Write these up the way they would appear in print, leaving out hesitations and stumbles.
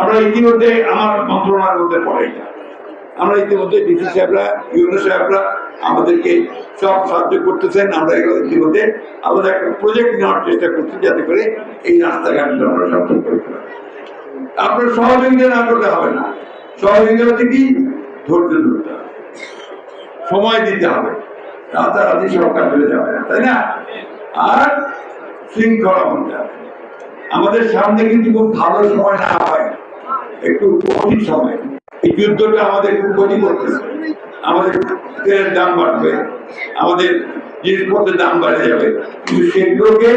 আমরা ইতিমধ্যে আমার মন্ত্রণালয়ের মধ্যে পড়ে এটা, আমরা ইতিমধ্যে ডিসি সাহেবরা ইউনো সাহেবরা আমাদেরকে সব সাহায্য করতেছেন। আমরা ইতিমধ্যে আমাদের একটা প্রজেক্ট নেওয়ার চেষ্টা করছি যাতে করে এই রাস্তাঘাটগুলো আমরা সচল করতে পারি। আপনার সহযোগিতা না করলে হবে না। সহযোগিতা কি? ধৈর্য ধরতে হবে, সময় দিতে হবে, রাতারাতি সরকার হয়ে যাবে না, তাই না? আর শৃঙ্খলা বলতে হবে। আমাদের সামনে কিন্তু খুব ভালো সময় না হয়, একটু কঠিন সময়। এই যুদ্ধটা আমাদের খুব ক্ষতি করতেছে। আমাদের তেলের দাম বাড়বে, আমাদের জিনিসপত্রের দাম বেড়ে যাবে, কিন্তু সেগুলোকে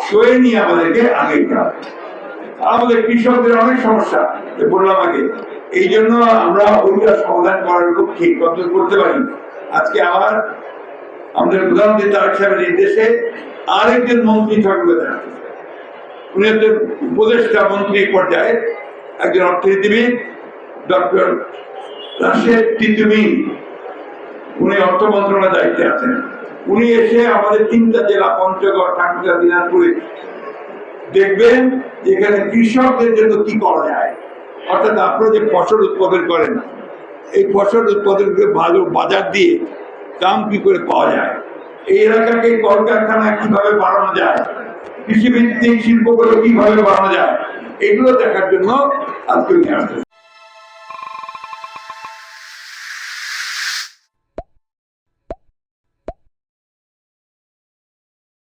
সয়ে নিয়ে আমাদেরকে আগাইতে হবে। আমাদের কৃষকদের অনেক সমস্যা বললাম আগে, এই জন্য আমরা ওইটা সমাধান করার লক্ষ্যে কত করতে পারি। আজকে আবার আমাদের প্রধানমন্ত্রী তারেক সাহেবের নির্দেশে আরেকজন মন্ত্রী থাকবে, উনি হচ্ছে উপদেষ্টা মন্ত্রী পর্যায়ে একজন অর্থনীতিবিদ ডক্টর রাশেদ তিতুমির, উনি অর্থ মন্ত্রণালয়ের দায়িত্বে আছেন। উনি এসে আমাদের 3টা জেলা পঞ্চগড়, ঠাকুরগাঁ, দিনাজপুরে দেখবেন যেখানে কৃষকদের জন্য কি করা যায়। অর্থাৎ আপনারা যে ফসল উৎপাদন করেন, এই ফসল উৎপাদনকে ভালো বাজার দিয়ে দাম কি করে পাওয়া যায়, এই এলাকাকে কলকারখানা কিভাবে বাড়ানো যায়, কৃষিভিত্তিক শিল্পগুলো কিভাবে বাড়ানো যায়, এগুলো দেখার জন্য আজকে নিয়ে আসছে।